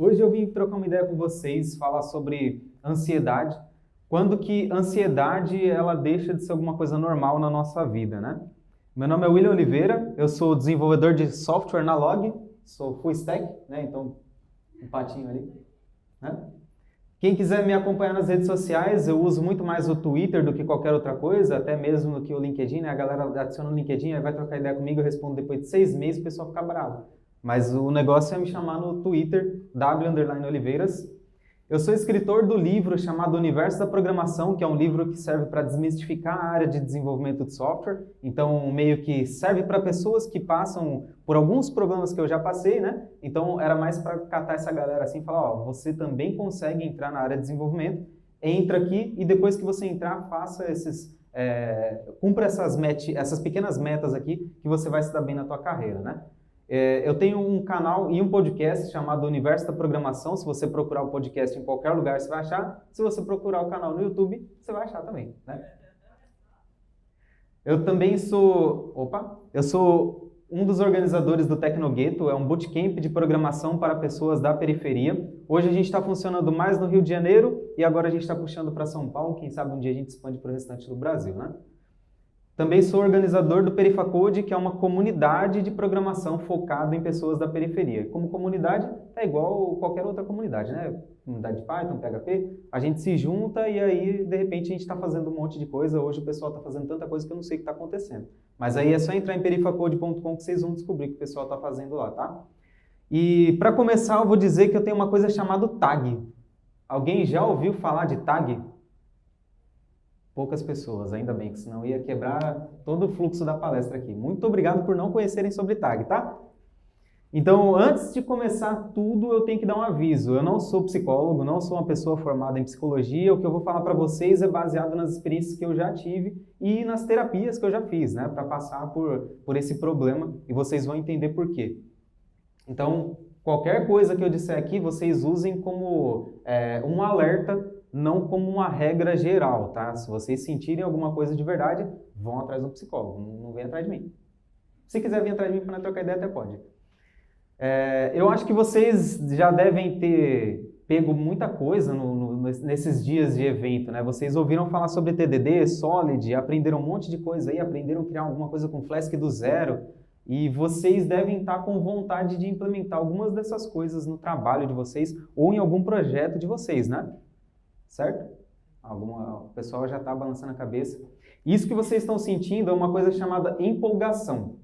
Hoje eu vim trocar uma ideia com vocês, falar sobre ansiedade. Quando que ansiedade ela deixa de ser alguma coisa normal na nossa vida, né? Meu nome é William Oliveira, eu sou desenvolvedor de software na Log, sou full stack, né? Então, um patinho ali, né? Quem quiser me acompanhar nas redes sociais, eu uso muito mais o Twitter do que qualquer outra coisa, até mesmo do que o LinkedIn, né? A galera adiciona o LinkedIn, aí vai trocar ideia comigo, eu respondo depois de 6 meses, o pessoal fica bravo. Mas o negócio é me chamar no Twitter, W_Oliveiras. Eu sou escritor do livro chamado Universo da Programação, que é um livro que serve para desmistificar a área de desenvolvimento de software. Então, meio que serve para pessoas que passam por alguns problemas que eu já passei, né? Então, era mais para catar essa galera assim e falar, ó, você também consegue entrar na área de desenvolvimento, entra aqui e depois que você entrar, faça cumpra essas pequenas metas aqui que você vai se dar bem na tua carreira, né? Eu tenho um canal e um podcast chamado Universo da Programação. Se você procurar o podcast em qualquer lugar, você vai achar. Se você procurar o canal no YouTube, você vai achar também, né? Eu também eu sou um dos organizadores do Tecnogueto, é um bootcamp de programação para pessoas da periferia. Hoje a gente está funcionando mais no Rio de Janeiro e agora a gente está puxando para São Paulo. Quem sabe um dia a gente expande para o restante do Brasil, né? Também sou organizador do Perifacode, que é uma comunidade de programação focada em pessoas da periferia. Como comunidade, é igual qualquer outra comunidade, né? Comunidade de Python, PHP, a gente se junta e aí, de repente, a gente está fazendo um monte de coisa. Hoje o pessoal está fazendo tanta coisa que eu não sei o que está acontecendo. Mas aí é só entrar em perifacode.com que vocês vão descobrir o que o pessoal está fazendo lá, tá? E para começar, eu vou dizer que eu tenho uma coisa chamada tag. Alguém já ouviu falar de tag? Poucas pessoas, ainda bem, que senão ia quebrar todo o fluxo da palestra aqui. Muito obrigado por não conhecerem sobre tag, tá? Então, antes de começar tudo, eu tenho que dar um aviso. Eu não sou psicólogo, não sou uma pessoa formada em psicologia. O que eu vou falar para vocês é baseado nas experiências que eu já tive e nas terapias que eu já fiz, né? Para passar por esse problema e vocês vão entender por quê. Então, qualquer coisa que eu disser aqui, vocês usem como um alerta, não como uma regra geral, tá? Se vocês sentirem alguma coisa de verdade, vão atrás do psicólogo, não vem atrás de mim. Se quiser vir atrás de mim para trocar ideia, até pode. Eu acho que vocês já devem ter pego muita coisa nesses dias de evento, né? Vocês ouviram falar sobre TDD, Solid, aprenderam um monte de coisa aí, aprenderam a criar alguma coisa com Flask do zero, e vocês devem estar com vontade de implementar algumas dessas coisas no trabalho de vocês ou em algum projeto de vocês, né? Certo? O pessoal já está balançando a cabeça. Isso que vocês estão sentindo é uma coisa chamada empolgação.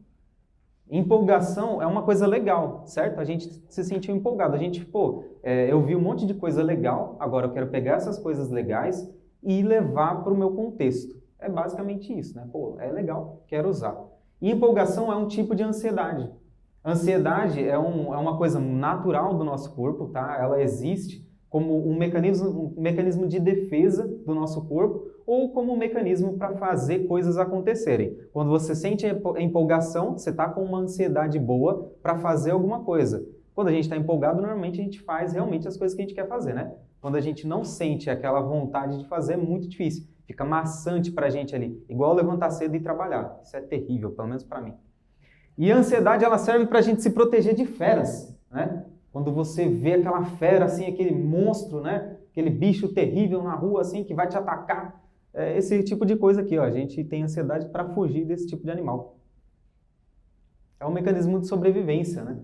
Empolgação é uma coisa legal, certo? A gente se sentiu empolgado. A gente, eu vi um monte de coisa legal, agora eu quero pegar essas coisas legais e levar para o meu contexto. É basicamente isso, né? É legal, quero usar. E empolgação é um tipo de ansiedade. Ansiedade é uma coisa natural do nosso corpo, tá? Ela existe como um mecanismo de defesa do nosso corpo ou como um mecanismo para fazer coisas acontecerem. Quando você sente a empolgação, você está com uma ansiedade boa para fazer alguma coisa. Quando a gente está empolgado, normalmente a gente faz realmente as coisas que a gente quer fazer, né? Quando a gente não sente aquela vontade de fazer, é muito difícil. Fica maçante para a gente ali, igual levantar cedo e trabalhar. Isso é terrível, pelo menos para mim. E a ansiedade, ela serve para a gente se proteger de feras, né? Quando você vê aquela fera, assim, aquele monstro, né? Aquele bicho terrível na rua, assim, que vai te atacar. Esse tipo de coisa aqui, ó. A gente tem ansiedade para fugir desse tipo de animal. É um mecanismo de sobrevivência, né?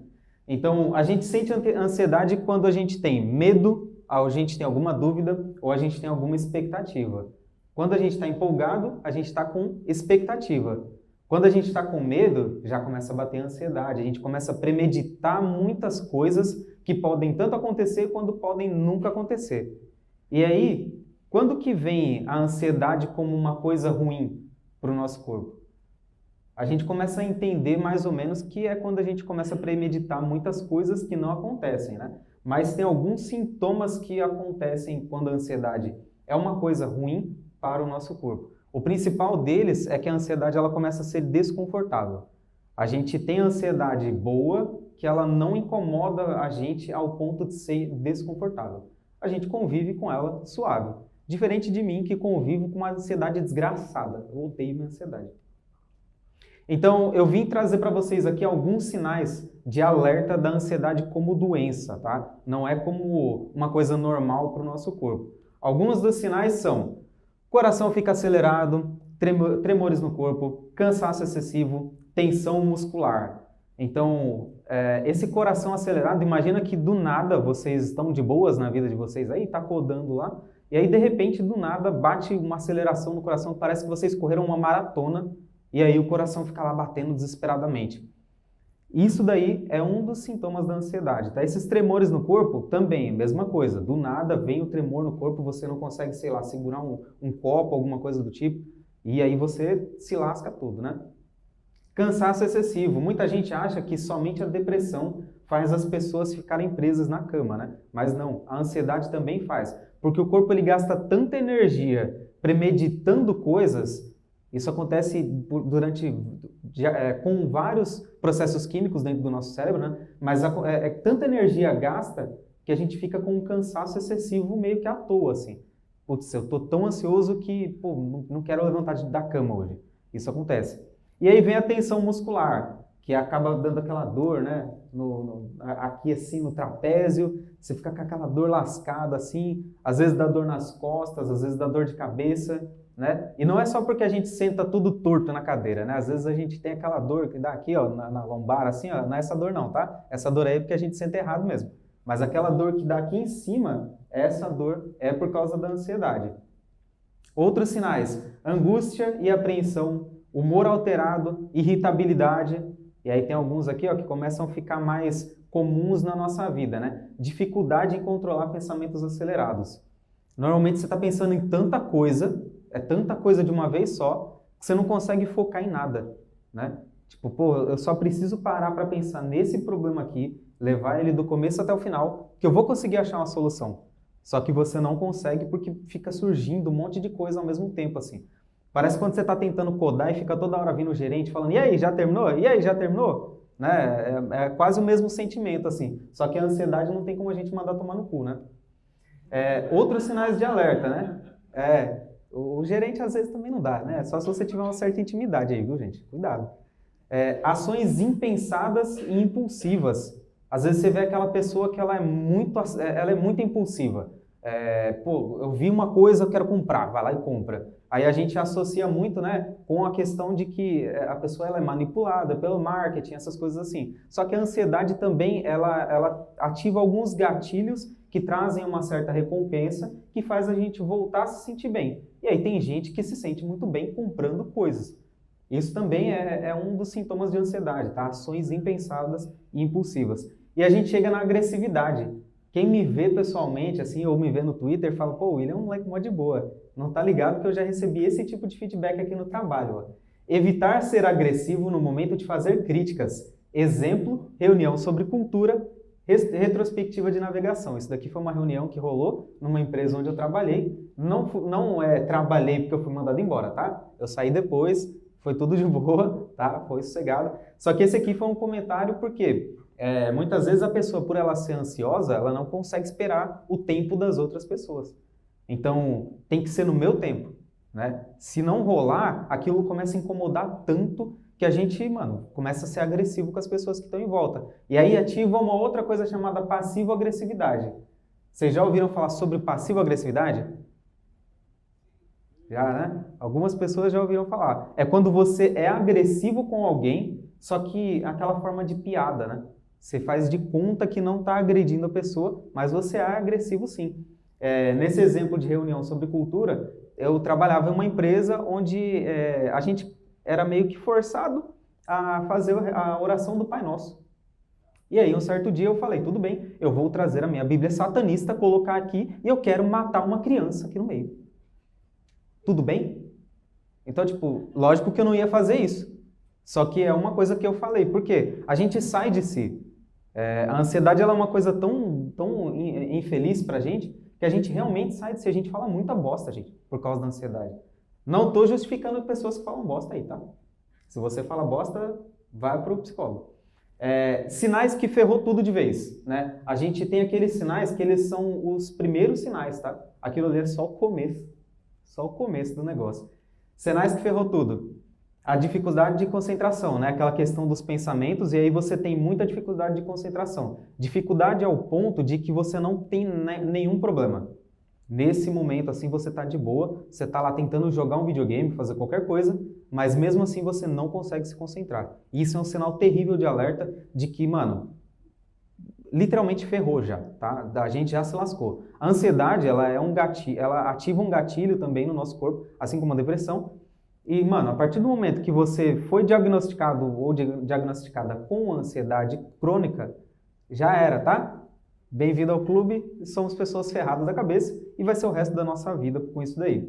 Então, a gente sente ansiedade quando a gente tem medo, a gente tem alguma dúvida ou a gente tem alguma expectativa. Quando a gente está empolgado, a gente está com expectativa. Quando a gente está com medo, já começa a bater a ansiedade, a gente começa a premeditar muitas coisas que podem tanto acontecer quanto podem nunca acontecer. E aí, quando que vem a ansiedade como uma coisa ruim para o nosso corpo? A gente começa a entender mais ou menos que é quando a gente começa a premeditar muitas coisas que não acontecem, né? Mas tem alguns sintomas que acontecem quando a ansiedade é uma coisa ruim para o nosso corpo. O principal deles é que a ansiedade ela começa a ser desconfortável. A gente tem ansiedade boa que ela não incomoda a gente ao ponto de ser desconfortável. A gente convive com ela suave. Diferente de mim que convivo com uma ansiedade desgraçada. Eu odeio minha ansiedade. Então, eu vim trazer para vocês aqui alguns sinais de alerta da ansiedade como doença, tá? Não é como uma coisa normal para o nosso corpo. Alguns dos sinais são: coração fica acelerado, tremores no corpo, cansaço excessivo, tensão muscular. Então, esse coração acelerado, imagina que do nada vocês estão de boas na vida de vocês aí, tá rodando lá, e aí de repente do nada bate uma aceleração no coração, parece que vocês correram uma maratona, e aí o coração fica lá batendo desesperadamente. Isso daí é um dos sintomas da ansiedade, tá? Esses tremores no corpo também, mesma coisa. Do nada vem o tremor no corpo, você não consegue, sei lá, segurar um copo, alguma coisa do tipo, e aí você se lasca tudo, né? Cansaço excessivo. Muita gente acha que somente a depressão faz as pessoas ficarem presas na cama, né? Mas não, a ansiedade também faz. Porque o corpo ele gasta tanta energia premeditando coisas. Isso acontece com vários processos químicos dentro do nosso cérebro, né? Mas é tanta energia gasta que a gente fica com um cansaço excessivo meio que à toa, assim. Putz, eu tô tão ansioso que, pô, não quero levantar da cama hoje. Isso acontece. E aí vem a tensão muscular, que acaba dando aquela dor, né? Aqui assim no trapézio, você fica com aquela dor lascada assim, às vezes dá dor nas costas, às vezes dá dor de cabeça, né? E não é só porque a gente senta tudo torto na cadeira, né? Às vezes a gente tem aquela dor que dá aqui, ó, na lombar, assim, ó, não é essa dor não, tá? Essa dor aí é porque a gente senta errado mesmo. Mas aquela dor que dá aqui em cima, essa dor é por causa da ansiedade. Outros sinais: angústia e apreensão, humor alterado, irritabilidade, e aí tem alguns aqui, ó, que começam a ficar mais comuns na nossa vida, né? Dificuldade em controlar pensamentos acelerados. Normalmente você está pensando em tanta coisa, é tanta coisa de uma vez só, que você não consegue focar em nada, né? Tipo, pô, eu só preciso parar para pensar nesse problema aqui, levar ele do começo até o final, que eu vou conseguir achar uma solução. Só que você não consegue porque fica surgindo um monte de coisa ao mesmo tempo, assim. Parece quando você está tentando codar e fica toda hora vindo o gerente falando: e aí, já terminou? E aí, já terminou? Né? É quase o mesmo sentimento, assim. Só que a ansiedade não tem como a gente mandar tomar no cu, né? Outros sinais de alerta, né? O gerente às vezes também não dá, né? Só se você tiver uma certa intimidade aí, viu, gente? Cuidado. Ações impensadas e impulsivas. Às vezes você vê aquela pessoa que ela é muito impulsiva. Pô, eu vi uma coisa, eu quero comprar, vai lá e compra. Aí a gente associa muito, né, com a questão de que a pessoa ela é manipulada pelo marketing, essas coisas assim. Só que a ansiedade também, ela ativa alguns gatilhos que trazem uma certa recompensa, que faz a gente voltar a se sentir bem. E aí tem gente que se sente muito bem comprando coisas. Isso também é um dos sintomas de ansiedade, tá? Ações impensadas e impulsivas. E a gente chega na agressividade. Quem me vê pessoalmente, assim, ou me vê no Twitter, fala: pô, o William é um moleque mó de boa. Não tá ligado que eu já recebi esse tipo de feedback aqui no trabalho. Ó. Evitar ser agressivo no momento de fazer críticas. Exemplo, reunião sobre cultura, retrospectiva de navegação. Isso daqui foi uma reunião que rolou numa empresa onde eu trabalhei. Não trabalhei porque eu fui mandado embora, tá? Eu saí depois, foi tudo de boa, tá? Foi sossegado. Só que esse aqui foi um comentário porque muitas vezes a pessoa, por ela ser ansiosa, ela não consegue esperar o tempo das outras pessoas. Então, tem que ser no meu tempo, né? Se não rolar, aquilo começa a incomodar tanto que a gente, mano, começa a ser agressivo com as pessoas que estão em volta. E aí ativa uma outra coisa chamada passivo-agressividade. Vocês já ouviram falar sobre passivo-agressividade? Já, né? Algumas pessoas já ouviram falar. É quando você é agressivo com alguém, só que aquela forma de piada, né? Você faz de conta que não está agredindo a pessoa, mas você é agressivo sim. Nesse exemplo de reunião sobre cultura, eu trabalhava em uma empresa onde a gente era meio que forçado a fazer a oração do Pai Nosso. E aí, um certo dia eu falei: tudo bem, eu vou trazer a minha Bíblia satanista, colocar aqui e eu quero matar uma criança aqui no meio. Tudo bem? Então, tipo, lógico que eu não ia fazer isso. Só que é uma coisa que eu falei. Por quê? A gente sai de si. A ansiedade ela é uma coisa tão infeliz pra gente que a gente realmente sai de si. A gente fala muita bosta, gente, por causa da ansiedade. Não tô justificando pessoas que falam bosta aí, tá? Se você fala bosta, vai pro psicólogo. Sinais que ferrou tudo de vez, né? A gente tem aqueles sinais que eles são os primeiros sinais, tá? Aquilo ali é só o começo do negócio. Sinais que ferrou tudo. A dificuldade de concentração, né? Aquela questão dos pensamentos, e aí você tem muita dificuldade de concentração. Dificuldade ao ponto de que você não tem nenhum problema. Nesse momento, assim, você está de boa, você está lá tentando jogar um videogame, fazer qualquer coisa, mas mesmo assim você não consegue se concentrar. E isso é um sinal terrível de alerta de que, mano, literalmente ferrou já, tá? A gente já se lascou. A ansiedade, ela é um gatilho, ela ativa um gatilho também no nosso corpo, assim como a depressão. E, mano, a partir do momento que você foi diagnosticado ou diagnosticada com ansiedade crônica, já era, tá? Bem-vindo ao clube, somos pessoas ferradas da cabeça e vai ser o resto da nossa vida com isso daí.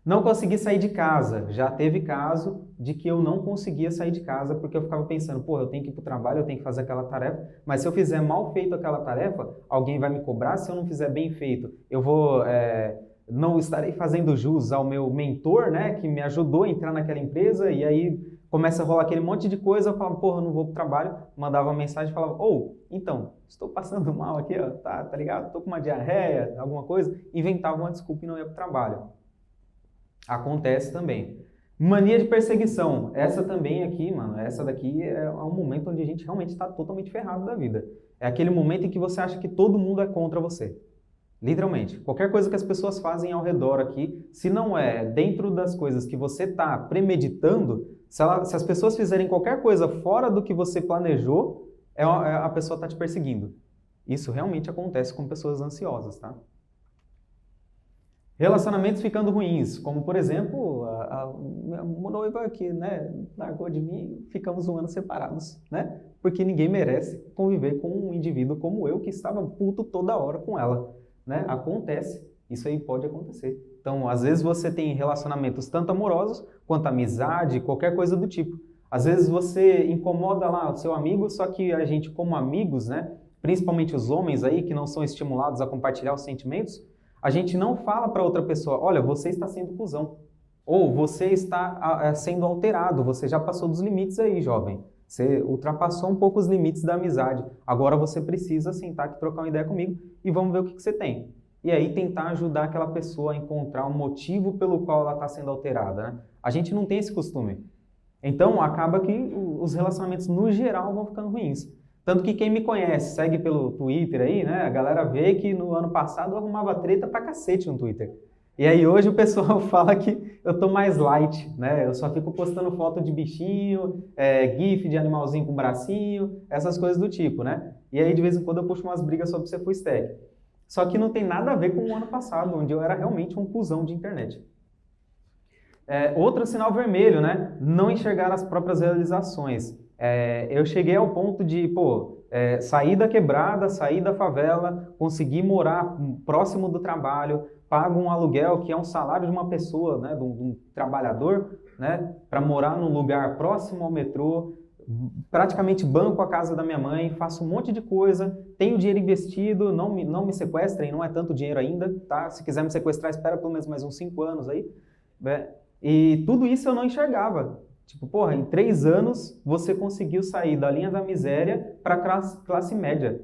Não consegui sair de casa. Já teve caso de que eu não conseguia sair de casa porque eu ficava pensando, pô, eu tenho que ir para o trabalho, eu tenho que fazer aquela tarefa, mas se eu fizer mal feito aquela tarefa, alguém vai me cobrar. Se eu não fizer bem feito, eu vou... não estarei fazendo jus ao meu mentor, né, que me ajudou a entrar naquela empresa, e aí começa a rolar aquele monte de coisa, eu falava, porra, eu não vou pro trabalho, mandava uma mensagem e falava, então, estou passando mal aqui, ó, tá ligado? Estou com uma diarreia, alguma coisa, inventava uma desculpa e não ia pro trabalho. Acontece também. Mania de perseguição, essa também aqui, mano, essa daqui é um momento onde a gente realmente está totalmente ferrado da vida. É aquele momento em que você acha que todo mundo é contra você. Literalmente, qualquer coisa que as pessoas fazem ao redor aqui, se não é dentro das coisas que você está premeditando, se as pessoas fizerem qualquer coisa fora do que você planejou, a pessoa está te perseguindo. Isso realmente acontece com pessoas ansiosas, tá? Relacionamentos ficando ruins, como por exemplo, a minha noiva que, né, largou de mim, ficamos um ano separados, né? Porque ninguém merece conviver com um indivíduo como eu, que estava puto toda hora com ela. Né? Acontece, isso aí pode acontecer. Então, às vezes você tem relacionamentos tanto amorosos quanto amizade, qualquer coisa do tipo. Às vezes você incomoda lá o seu amigo, só que a gente como amigos, né, principalmente os homens aí que não são estimulados a compartilhar os sentimentos, a gente não fala para outra pessoa, olha, você está sendo cuzão. Ou você está sendo alterado, você já passou dos limites aí, jovem. Você ultrapassou um pouco os limites da amizade. Agora você precisa sentar aqui, trocar uma ideia comigo e vamos ver o que você tem. E aí tentar ajudar aquela pessoa a encontrar um motivo pelo qual ela está sendo alterada. Né? A gente não tem esse costume. Então acaba que os relacionamentos no geral vão ficando ruins. Tanto que quem me conhece, segue pelo Twitter aí, né? A galera vê que no ano passado eu arrumava treta pra cacete no Twitter. E aí hoje o pessoal fala que eu tô mais light, né? Eu só fico postando foto de bichinho, gif de animalzinho com bracinho, essas coisas do tipo, né? E aí de vez em quando eu puxo umas brigas sobre ser full stack. Só que não tem nada a ver com o ano passado, onde eu era realmente um cuzão de internet. Outro sinal vermelho, né? Não enxergar as próprias realizações. Eu cheguei ao ponto de, sair da quebrada, sair da favela, conseguir morar próximo do trabalho, pago um aluguel que é um salário de uma pessoa, né, de um trabalhador, né, para morar num lugar próximo ao metrô, praticamente banco a casa da minha mãe, faço um monte de coisa, tenho dinheiro investido, não me sequestrem, não é tanto dinheiro ainda, tá? Se quiser me sequestrar, espera pelo menos mais uns 5 anos aí, né? E tudo isso eu não enxergava. Tipo, porra, em 3 anos você conseguiu sair da linha da miséria para classe média.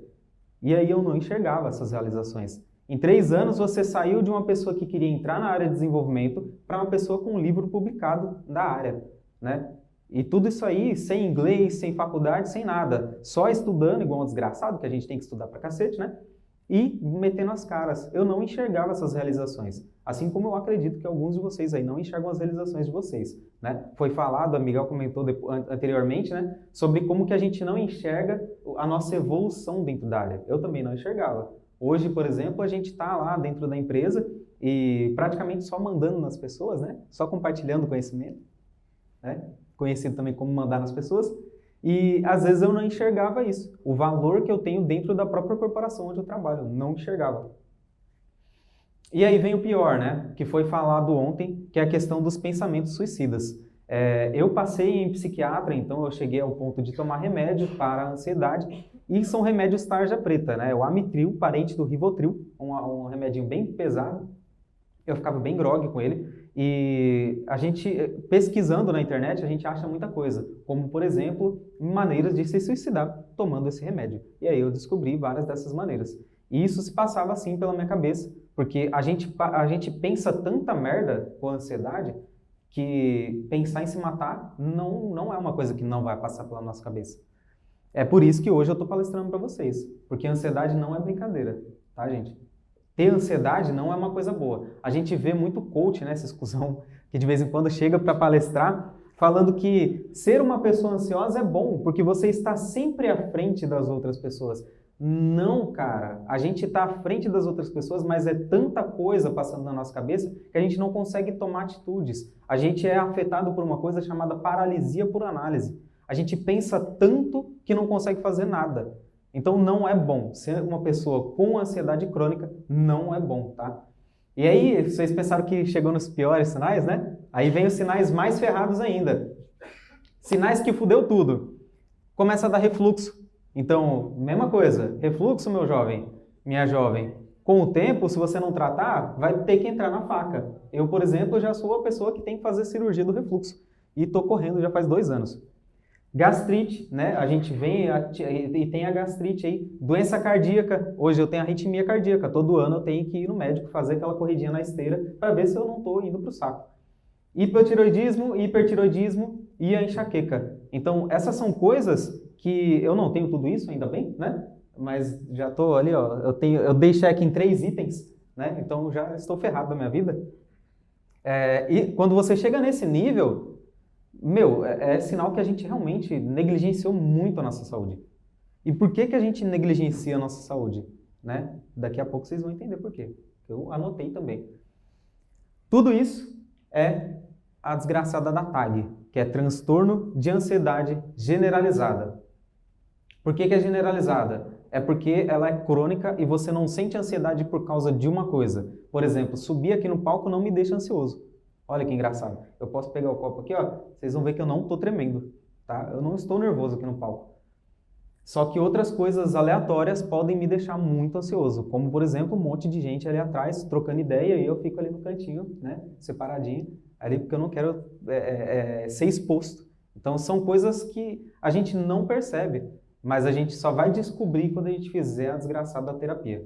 E aí eu não enxergava essas realizações. Em 3 anos você saiu de uma pessoa que queria entrar na área de desenvolvimento para uma pessoa com um livro publicado da área, né? E tudo isso aí sem inglês, sem faculdade, sem nada. Só estudando igual um desgraçado, que a gente tem que estudar pra cacete, né? E metendo as caras. Eu não enxergava essas realizações. Assim como eu acredito que alguns de vocês aí não enxergam as realizações de vocês, né? Foi falado, a Miguel comentou anteriormente, né? Sobre como que a gente não enxerga a nossa evolução dentro da área. Eu também não enxergava. Hoje, por exemplo, a gente está lá dentro da empresa e praticamente só mandando nas pessoas, né? Só compartilhando conhecimento, né? Conhecido também como mandar nas pessoas. E às vezes eu não enxergava isso. O valor que eu tenho dentro da própria corporação onde eu trabalho, não enxergava. E aí vem o pior, né? Que foi falado ontem, que é a questão dos pensamentos suicidas. Eu passei em psiquiatra, então eu cheguei ao ponto de tomar remédio para a ansiedade, e são remédios tarja preta, né? O Amitril, parente do Rivotril, um remedinho bem pesado. Eu ficava bem grogue com ele, e a gente, pesquisando na internet, a gente acha muita coisa, como, por exemplo, maneiras de se suicidar tomando esse remédio. E aí eu descobri várias dessas maneiras. E isso se passava assim pela minha cabeça, porque a gente pensa tanta merda com a ansiedade que pensar em se matar não é uma coisa que não vai passar pela nossa cabeça. É por isso que hoje eu estou palestrando para vocês, porque a ansiedade não é brincadeira, tá, gente? Ter ansiedade não é uma coisa boa. A gente vê muito coach, né, essa exclusão, que de vez em quando chega para palestrar, falando que ser uma pessoa ansiosa é bom, porque você está sempre à frente das outras pessoas. Não, cara. A gente está à frente das outras pessoas, mas é tanta coisa passando na nossa cabeça que a gente não consegue tomar atitudes. A gente é afetado por uma coisa chamada paralisia por análise. A gente pensa tanto que não consegue fazer nada. Então não é bom. Ser uma pessoa com ansiedade crônica não é bom, tá? E aí, vocês pensaram que chegou nos piores sinais, né? Aí vem os sinais mais ferrados ainda. Sinais que fudeu tudo. Começa a dar refluxo. Então, mesma coisa. Refluxo, meu jovem, minha jovem. Com o tempo, se você não tratar, vai ter que entrar na faca. Eu, por exemplo, já sou a pessoa que tem que fazer cirurgia do refluxo. E estou correndo já faz 2 anos. Gastrite, né? A gente vem e tem a gastrite aí. Doença cardíaca. Hoje eu tenho arritmia cardíaca. Todo ano eu tenho que ir no médico fazer aquela corridinha na esteira para ver se eu não estou indo para o saco. Hipotiroidismo, hipertiroidismo e a enxaqueca. Então, essas são coisas que eu não tenho tudo isso, ainda bem, né? Mas já estou ali, ó. Eu dei check em 3 itens, né? Então já estou ferrado da minha vida. E quando você chega nesse nível, meu, é sinal que a gente realmente negligenciou muito a nossa saúde. E por que a gente negligencia a nossa saúde? Né? Daqui a pouco vocês vão entender por quê. Eu anotei também. Tudo isso é a desgraçada da TAG, que é transtorno de ansiedade generalizada. Por que é generalizada? É porque ela é crônica e você não sente ansiedade por causa de uma coisa. Por exemplo, subir aqui no palco não me deixa ansioso. Olha que engraçado. Eu posso pegar o copo aqui, ó. Vocês vão ver que eu não estou tremendo, tá? Eu não estou nervoso aqui no palco. Só que outras coisas aleatórias podem me deixar muito ansioso. Como, por exemplo, um monte de gente ali atrás trocando ideia e eu fico ali no cantinho, né? Separadinho, ali porque eu não quero ser exposto. Então, são coisas que a gente não percebe, mas a gente só vai descobrir quando a gente fizer a desgraçada terapia.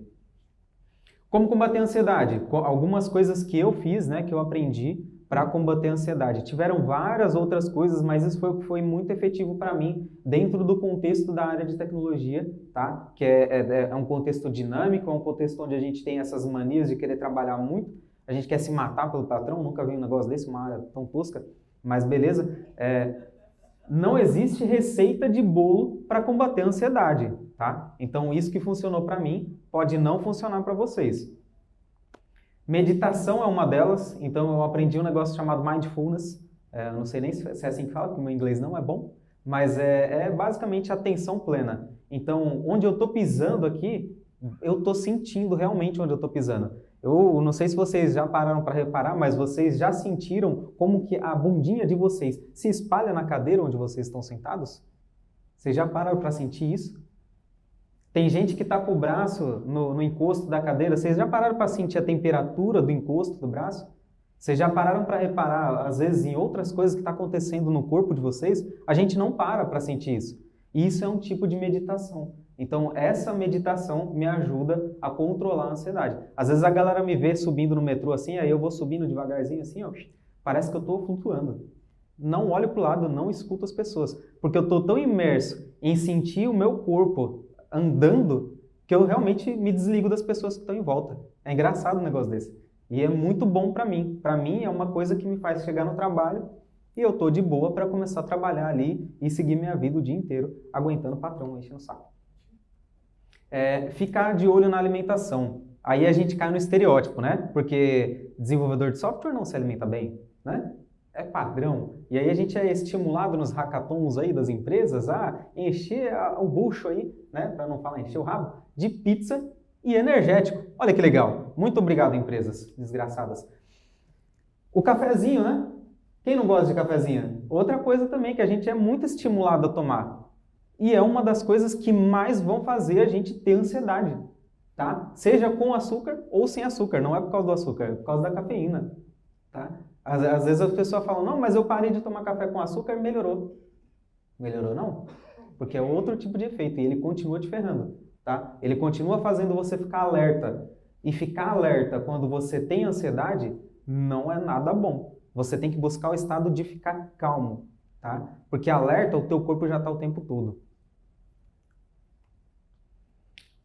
Como combater a ansiedade? Algumas coisas que eu fiz, né, que eu aprendi para combater a ansiedade. Tiveram várias outras coisas, mas isso foi o que foi muito efetivo para mim dentro do contexto da área de tecnologia, tá? Que é um contexto dinâmico, é um contexto onde a gente tem essas manias de querer trabalhar muito, a gente quer se matar pelo patrão, nunca vi um negócio desse, uma área tão tosca, mas beleza. Não existe receita de bolo para combater a ansiedade, tá? Então, isso que funcionou para mim pode não funcionar para vocês. Meditação é uma delas, então eu aprendi um negócio chamado Mindfulness. Eu não sei nem se é assim que fala, porque o meu inglês não é bom, mas é basicamente atenção plena. Então, onde eu estou pisando aqui, eu estou sentindo realmente onde eu estou pisando. Eu não sei se vocês já pararam para reparar, mas vocês já sentiram como que a bundinha de vocês se espalha na cadeira onde vocês estão sentados? Vocês já pararam para sentir isso? Tem gente que está com o braço no encosto da cadeira. Vocês já pararam para sentir a temperatura do encosto do braço? Vocês já pararam para reparar, às vezes, em outras coisas que estão acontecendo no corpo de vocês? A gente não para sentir isso. E isso é um tipo de meditação. Então, essa meditação me ajuda a controlar a ansiedade. Às vezes a galera me vê subindo no metrô assim, aí eu vou subindo devagarzinho assim, ó, parece que eu estou flutuando. Não olho para o lado, não escuto as pessoas, porque eu estou tão imerso em sentir o meu corpo andando que eu realmente me desligo das pessoas que estão em volta. É engraçado um negócio desse. E é muito bom para mim. Para mim é uma coisa que me faz chegar no trabalho e eu estou de boa para começar a trabalhar ali e seguir minha vida o dia inteiro, aguentando o patrão, enchendo o saco. Ficar de olho na alimentação. Aí a gente cai no estereótipo, né? Porque desenvolvedor de software não se alimenta bem, né? É padrão. E aí a gente é estimulado nos hackathons aí das empresas a encher o bucho aí, né? Para não falar encher o rabo, de pizza e energético. Olha que legal. Muito obrigado, empresas desgraçadas. O cafezinho, né? Quem não gosta de cafezinho? Outra coisa também que a gente é muito estimulado a tomar. E é uma das coisas que mais vão fazer a gente ter ansiedade, tá? Seja com açúcar ou sem açúcar. Não é por causa do açúcar, é por causa da cafeína, tá? Às vezes as pessoas falam, não, mas eu parei de tomar café com açúcar e melhorou. Melhorou não? Porque é outro tipo de efeito e ele continua te ferrando, tá? Ele continua fazendo você ficar alerta. E ficar alerta quando você tem ansiedade não é nada bom. Você tem que buscar o estado de ficar calmo, tá? Porque alerta, o teu corpo já está o tempo todo.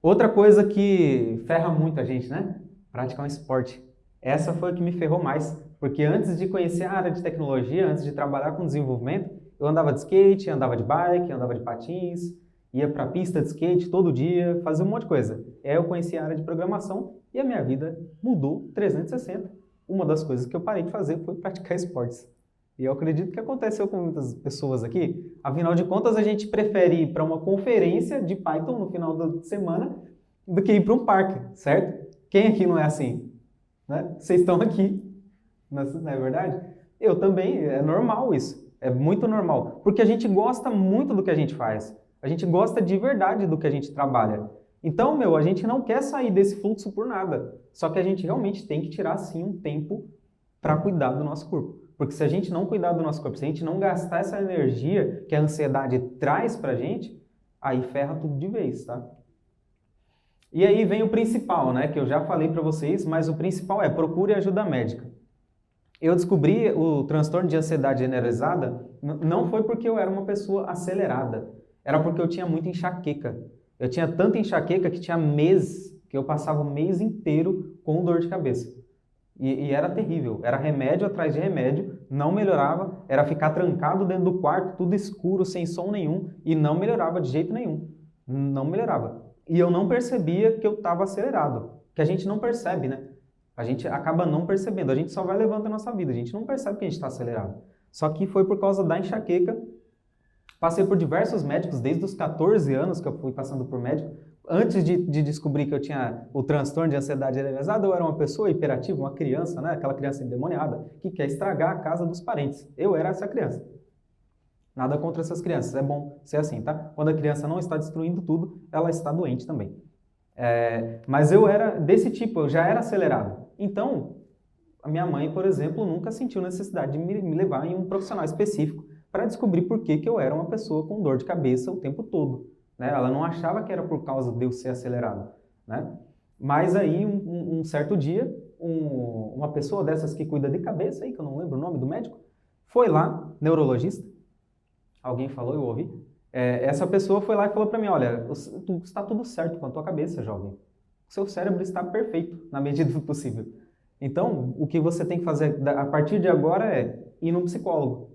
Outra coisa que ferra muito a gente, né? Praticar um esporte. Essa foi a que me ferrou mais, porque antes de conhecer a área de tecnologia, antes de trabalhar com desenvolvimento, eu andava de skate, andava de bike, andava de patins, ia para a pista de skate todo dia, fazia um monte de coisa. Aí eu conheci a área de programação e a minha vida mudou 360. Uma das coisas que eu parei de fazer foi praticar esportes. E eu acredito que aconteceu com muitas pessoas aqui. Afinal de contas, a gente prefere ir para uma conferência de Python no final da semana do que ir para um parque, certo? Quem aqui não é assim? Né? Vocês estão aqui, não é verdade? Eu também, é normal isso. É muito normal. Porque a gente gosta muito do que a gente faz. A gente gosta de verdade do que a gente trabalha. Então, a gente não quer sair desse fluxo por nada. Só que a gente realmente tem que tirar, sim, um tempo para cuidar do nosso corpo. Porque se a gente não cuidar do nosso corpo, se a gente não gastar essa energia que a ansiedade traz pra gente, aí ferra tudo de vez, tá? E aí vem o principal, né, que eu já falei para vocês, mas o principal é procure ajuda médica. Eu descobri o transtorno de ansiedade generalizada não foi porque eu era uma pessoa acelerada, era porque eu tinha muita enxaqueca. Eu tinha tanta enxaqueca que tinha meses que eu passava o mês inteiro com dor de cabeça. E era terrível, era remédio atrás de remédio, não melhorava, era ficar trancado dentro do quarto, tudo escuro, sem som nenhum, e não melhorava de jeito nenhum, não melhorava. E eu não percebia que eu estava acelerado, que a gente não percebe, né? A gente acaba não percebendo, a gente só vai levando a nossa vida, a gente não percebe que a gente está acelerado. Só que foi por causa da enxaqueca, passei por diversos médicos, desde os 14 anos que eu fui passando por médico. Antes de descobrir que eu tinha o transtorno de ansiedade generalizada, eu era uma pessoa hiperativa, uma criança, né? Aquela criança endemoniada, que quer estragar a casa dos parentes. Eu era essa criança. Nada contra essas crianças, é bom ser assim, tá? Quando a criança não está destruindo tudo, ela está doente também. Mas eu era desse tipo, eu já era acelerado. Então, a minha mãe, por exemplo, nunca sentiu necessidade de me levar em um profissional específico para descobrir por que eu era uma pessoa com dor de cabeça o tempo todo. Né? Ela não achava que era por causa de eu ser acelerado. Né? Mas aí, um certo dia, uma pessoa dessas que cuida de cabeça, aí, que eu não lembro o nome do médico, foi lá, neurologista, alguém falou, eu ouvi, essa pessoa foi lá e falou para mim, olha, está tudo certo com a tua cabeça, jovem. O seu cérebro está perfeito, na medida do possível. Então, o que você tem que fazer a partir de agora é ir no psicólogo.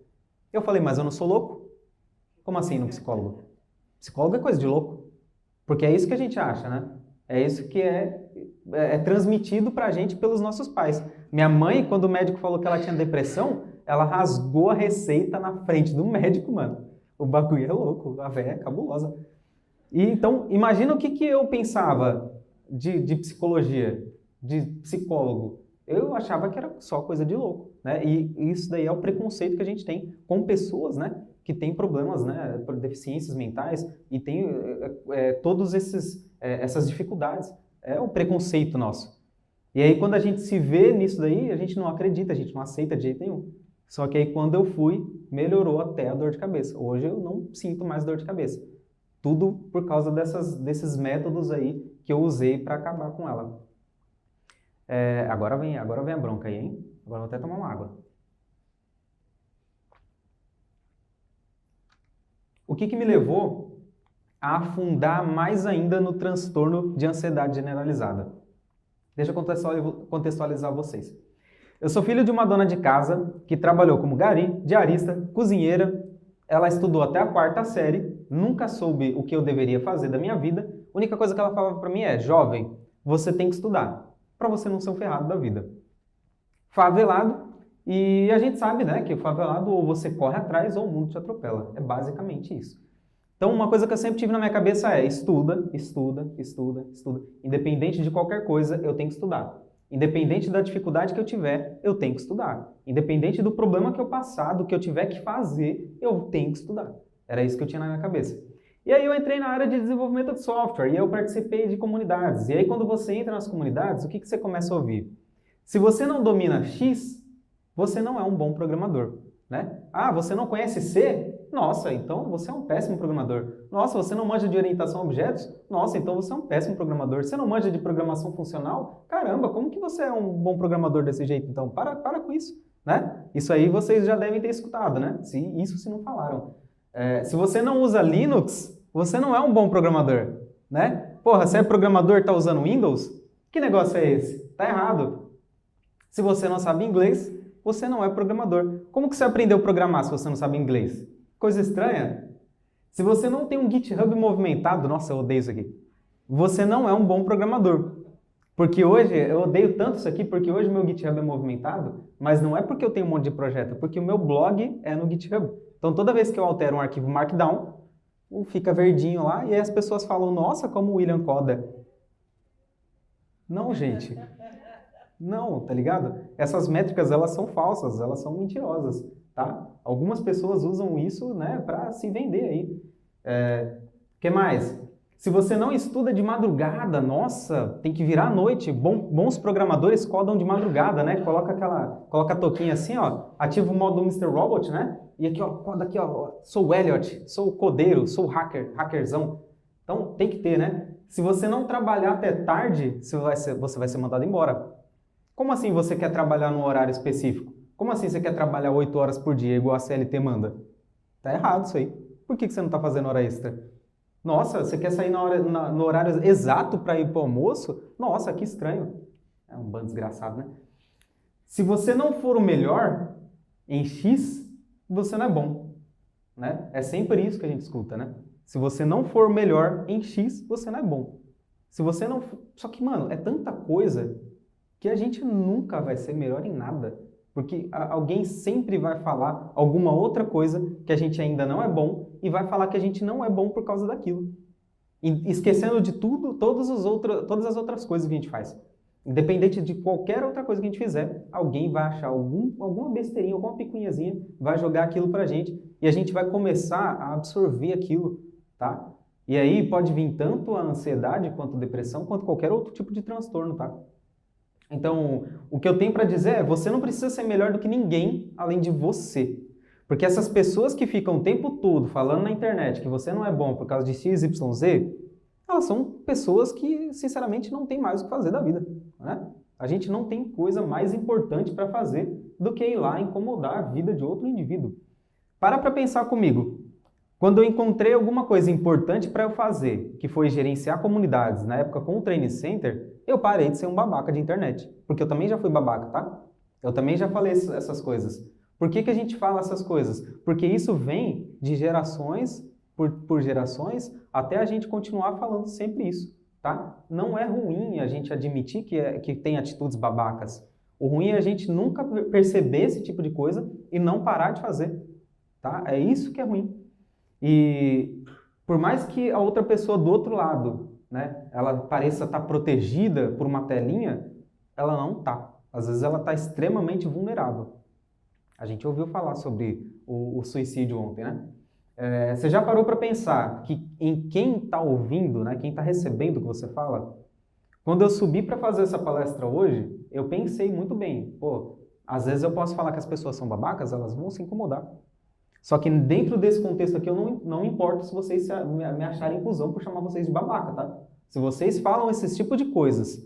Eu falei, mas eu não sou louco? Como assim ir no psicólogo? Psicólogo é coisa de louco. Porque é isso que a gente acha, né? É isso que é transmitido pra gente pelos nossos pais. Minha mãe, quando o médico falou que ela tinha depressão, ela rasgou a receita na frente do médico, mano. O bagulho é louco, a véia é cabulosa. E então, imagina o que eu pensava de psicologia, de psicólogo. Eu achava que era só coisa de louco, né? E isso daí é o preconceito que a gente tem com pessoas, né? Que têm problemas, né? Por deficiências mentais e tem todos essas dificuldades. É o preconceito nosso. E aí quando a gente se vê nisso daí, a gente não acredita, a gente não aceita de jeito nenhum. Só que aí quando eu fui, melhorou até a dor de cabeça. Hoje eu não sinto mais dor de cabeça. Tudo por causa desses métodos aí que eu usei para acabar com ela. Agora vem a bronca aí, hein? Agora eu vou até tomar uma água. O que me levou a afundar mais ainda no transtorno de ansiedade generalizada? Deixa eu contextualizar vocês. Eu sou filho de uma dona de casa que trabalhou como diarista, cozinheira. Ela estudou até a 4ª série, nunca soube o que eu deveria fazer da minha vida. A única coisa que ela falava para mim é, jovem, você tem que estudar, para você não ser um ferrado da vida. Favelado, e a gente sabe, né, que o favelado ou você corre atrás ou o mundo te atropela. É basicamente isso. Então, uma coisa que eu sempre tive na minha cabeça é estuda, estuda, estuda, estuda. Independente de qualquer coisa, eu tenho que estudar. Independente da dificuldade que eu tiver, eu tenho que estudar. Independente do problema que eu passar, do que eu tiver que fazer, eu tenho que estudar. Era isso que eu tinha na minha cabeça. E aí eu entrei na área de desenvolvimento de software e eu participei de comunidades. E aí quando você entra nas comunidades, o que você começa a ouvir? Se você não domina X, você não é um bom programador. Né? Ah, você não conhece C? Nossa, então você é um péssimo programador. Nossa, você não manja de orientação a objetos? Nossa, então você é um péssimo programador. Você não manja de programação funcional? Caramba, como que você é um bom programador desse jeito? Então, para com isso. né? Isso aí vocês já devem ter escutado, né? Se não falaram. Se você não usa Linux, você não é um bom programador, né? Porra, você é programador e tá usando Windows? Que negócio é esse? Tá errado. Se você não sabe inglês, você não é programador. Como que você aprendeu a programar se você não sabe inglês? Coisa estranha. Se você não tem um GitHub movimentado, nossa, eu odeio isso aqui. Você não é um bom programador. Porque hoje, eu odeio tanto isso aqui, porque hoje o meu GitHub é movimentado, mas não é porque eu tenho um monte de projeto, é porque o meu blog é no GitHub. Então toda vez que eu altero um arquivo Markdown, fica verdinho lá e aí as pessoas falam, nossa, como o William coda. Não, gente. Não, tá ligado? Essas métricas, elas são falsas, elas são mentirosas, tá? Algumas pessoas usam isso, né, para se vender aí. Que mais? Se você não estuda de madrugada, nossa, tem que virar à noite. Bons programadores codam de madrugada, né? Coloca a touquinha assim, ó, ativa o modo Mr. Robot, né? E aqui, ó, coda aqui, ó, sou o Elliot, sou o codeiro, sou o hackerzão. Então, tem que ter, né? Se você não trabalhar até tarde, você vai ser mandado embora. Como assim você quer trabalhar num horário específico? Como assim você quer trabalhar 8 horas por dia, igual a CLT manda? Tá errado isso aí. Por que você não tá fazendo hora extra? Nossa, você quer sair no horário exato para ir para o almoço? Nossa, que estranho. É um bando desgraçado, né? Se você não for o melhor em X, você não é bom, né? É sempre isso que a gente escuta, né? Se você não for o melhor em X, você não é bom. Se você não... Só que, mano, é tanta coisa que a gente nunca vai ser melhor em nada. Porque alguém sempre vai falar alguma outra coisa que a gente ainda não é bom e vai falar que a gente não é bom por causa daquilo. E esquecendo de tudo, todas as outras coisas que a gente faz. Independente de qualquer outra coisa que a gente fizer, alguém vai achar alguma besteirinha, alguma picuinhazinha, vai jogar aquilo pra gente e a gente vai começar a absorver aquilo, tá? E aí pode vir tanto a ansiedade, quanto a depressão, quanto qualquer outro tipo de transtorno, tá? Então, o que eu tenho para dizer é, você não precisa ser melhor do que ninguém além de você. Porque essas pessoas que ficam o tempo todo falando na internet que você não é bom por causa de X, Y, Z, elas são pessoas que, sinceramente, não têm mais o que fazer da vida, né? A gente não tem coisa mais importante para fazer do que ir lá incomodar a vida de outro indivíduo. Para pensar comigo. Quando eu encontrei alguma coisa importante para eu fazer, que foi gerenciar comunidades, na época com o Training Center, eu parei de ser um babaca de internet. Porque eu também já fui babaca, tá? Eu também já falei essas coisas. Por que a gente fala essas coisas? Porque isso vem de gerações por gerações até a gente continuar falando sempre isso, tá? Não é ruim a gente admitir que tem atitudes babacas. O ruim é a gente nunca perceber esse tipo de coisa e não parar de fazer, tá? É isso que é ruim. E por mais que a outra pessoa do outro lado, né, ela pareça estar protegida por uma telinha, ela não está. Às vezes ela está extremamente vulnerável. A gente ouviu falar sobre o suicídio ontem, né? Você já parou para pensar que em quem está ouvindo, né, quem está recebendo o que você fala? Quando eu subi para fazer essa palestra hoje, eu pensei muito bem, pô, às vezes eu posso falar que as pessoas são babacas, elas vão se incomodar. Só que dentro desse contexto aqui, eu não importo se vocês me acharem cuzão por chamar vocês de babaca, tá? Se vocês falam esse tipo de coisas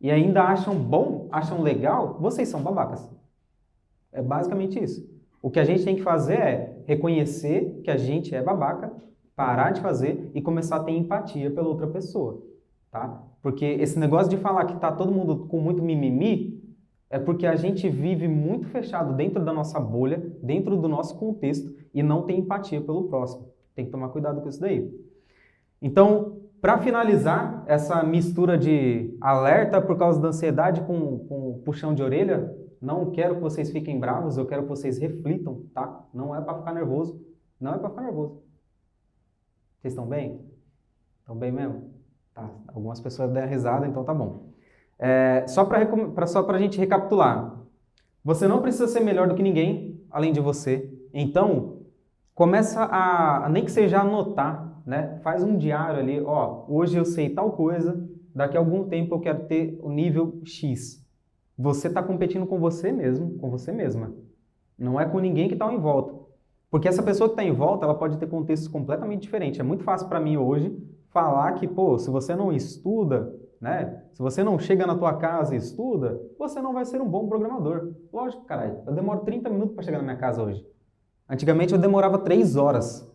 e ainda acham bom, acham legal, vocês são babacas. É basicamente isso. O que a gente tem que fazer é reconhecer que a gente é babaca, parar de fazer e começar a ter empatia pela outra pessoa, tá? Porque esse negócio de falar que tá todo mundo com muito mimimi, é porque a gente vive muito fechado dentro da nossa bolha, dentro do nosso contexto, e não tem empatia pelo próximo. Tem que tomar cuidado com isso daí. Então, para finalizar, essa mistura de alerta por causa da ansiedade com puxão de orelha, não quero que vocês fiquem bravos, eu quero que vocês reflitam, tá? Não é para ficar nervoso. Não é para ficar nervoso. Vocês estão bem? Estão bem mesmo? Tá. Algumas pessoas deram risada, então tá bom. Só para a gente recapitular. Você não precisa ser melhor do que ninguém, além de você. Então, começa nem que seja anotar, né? Faz um diário ali, ó, hoje eu sei tal coisa, daqui a algum tempo eu quero ter o nível X. Você está competindo com você mesmo, com você mesma. Não é com ninguém que está em volta. Porque essa pessoa que está em volta, ela pode ter contextos completamente diferentes. É muito fácil para mim hoje falar que, pô, se você não estuda, né? Se você não chega na tua casa e estuda, você não vai ser um bom programador. Lógico, caralho. Eu demoro 30 minutos para chegar na minha casa hoje. Antigamente eu demorava 3 horas,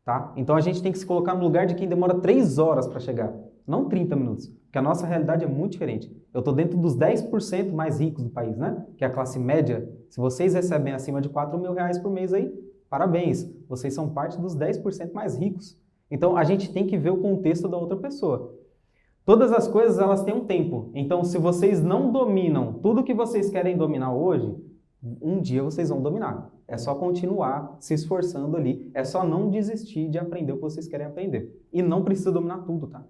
tá? Então a gente tem que se colocar no lugar de quem demora 3 horas para chegar, não 30 minutos, porque a nossa realidade é muito diferente. Eu estou dentro dos 10% mais ricos do país, né? Que é a classe média. Se vocês recebem acima de R$ 4.000 por mês aí, parabéns, vocês são parte dos 10% mais ricos. Então a gente tem que ver o contexto da outra pessoa. Todas as coisas elas têm um tempo. Então se vocês não dominam tudo que vocês querem dominar hoje, um dia vocês vão dominar. É só continuar se esforçando ali. É só não desistir de aprender o que vocês querem aprender. E não precisa dominar tudo, tá?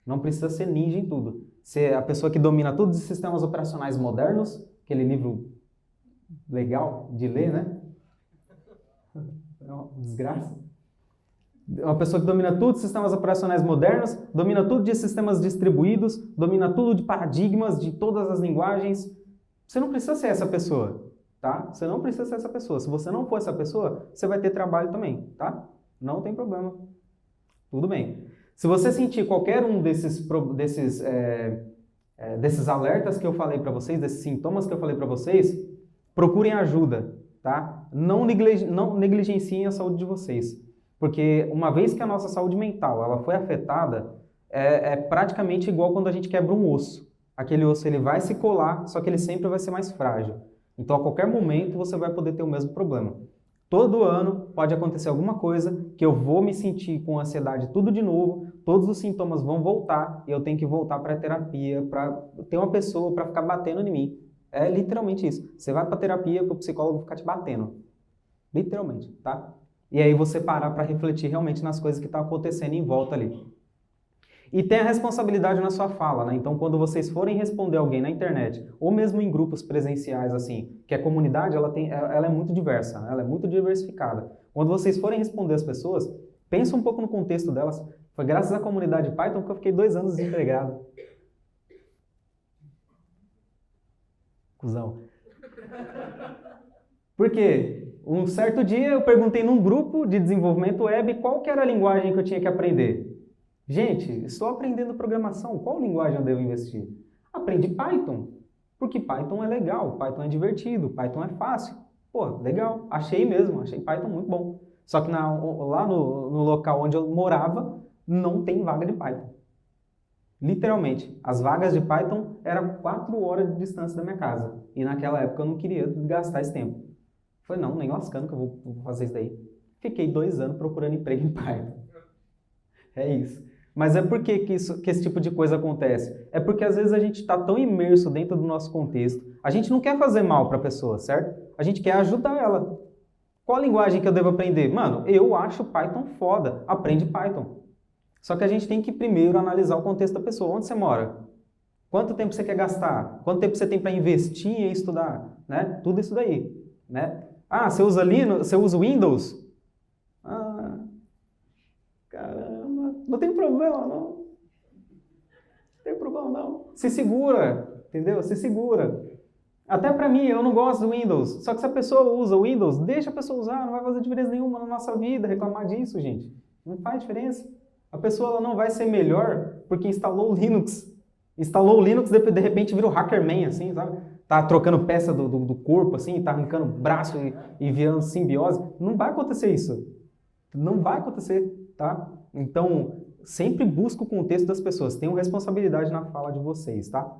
Não precisa ser ninja em tudo. Ser a pessoa que domina todos os sistemas operacionais modernos, aquele livro legal de ler, né? É uma desgraça. Uma pessoa que domina tudo de sistemas operacionais modernos, domina tudo de sistemas distribuídos, domina tudo de paradigmas, de todas as linguagens. Você não precisa ser essa pessoa, tá? Você não precisa ser essa pessoa. Se você não for essa pessoa, você vai ter trabalho também, tá? Não tem problema. Tudo bem. Se você sentir qualquer um desses alertas que eu falei para vocês, desses sintomas que eu falei para vocês, procurem ajuda, tá? Não negligenciem a saúde de vocês. Porque uma vez que a nossa saúde mental ela foi afetada, é praticamente igual quando a gente quebra um osso. Aquele osso ele vai se colar, só que ele sempre vai ser mais frágil. Então a qualquer momento você vai poder ter o mesmo problema. Todo ano pode acontecer alguma coisa que eu vou me sentir com ansiedade tudo de novo, todos os sintomas vão voltar e eu tenho que voltar para a terapia, para ter uma pessoa para ficar batendo em mim. É literalmente isso. Você vai para a terapia para o psicólogo ficar te batendo. Literalmente, tá? E aí você parar para refletir realmente nas coisas que estão acontecendo em volta ali. E tem a responsabilidade na sua fala, né? Então, quando vocês forem responder alguém na internet, ou mesmo em grupos presenciais, assim, que a comunidade ela é muito diversa, né? Ela é muito diversificada. Quando vocês forem responder as pessoas, pensa um pouco no contexto delas. Foi graças à comunidade Python que eu fiquei 2 anos desempregado. Cusão. Por quê? Um certo dia eu perguntei num grupo de desenvolvimento web qual que era a linguagem que eu tinha que aprender. Gente, estou aprendendo programação, qual linguagem eu devo investir? Aprendi Python, porque Python é legal, Python é divertido, Python é fácil. Pô, legal, achei Python muito bom. Só que lá no local onde eu morava, não tem vaga de Python. Literalmente, as vagas de Python eram 4 horas de distância da minha casa. E naquela época eu não queria gastar esse tempo. Falei, não, nem lascando que eu vou fazer isso daí. Fiquei 2 anos procurando emprego em Python. É isso. Mas é por que esse tipo de coisa acontece? É porque às vezes a gente está tão imerso dentro do nosso contexto. A gente não quer fazer mal para a pessoa, certo? A gente quer ajudar ela. Qual a linguagem que eu devo aprender? Mano, eu acho Python foda. Aprende Python. Só que a gente tem que primeiro analisar o contexto da pessoa. Onde você mora? Quanto tempo você quer gastar? Quanto tempo você tem para investir em estudar? Né? Tudo isso daí. Né? Ah, você usa Linux? Você usa Windows? Ah, caramba, não tem problema não. Não tem problema não. Se segura, entendeu? Se segura. Até pra mim, eu não gosto do Windows. Só que se a pessoa usa o Windows, deixa a pessoa usar, não vai fazer diferença nenhuma na nossa vida reclamar disso, gente. Não faz diferença. A pessoa ela não vai ser melhor porque instalou o Linux. Instalou o Linux, de repente vira o Hackerman, assim, sabe? Tá trocando peça do corpo, assim, tá arrancando braço e virando simbiose. Não vai acontecer isso. Não vai acontecer, tá? Então, sempre busca o contexto das pessoas. Tenham responsabilidade na fala de vocês, tá?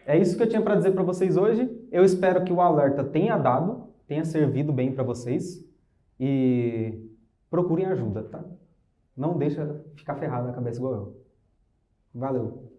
É isso que eu tinha para dizer para vocês hoje. Eu espero que o alerta tenha servido bem para vocês. E procurem ajuda, tá? Não deixa ficar ferrado na cabeça igual eu. Valeu!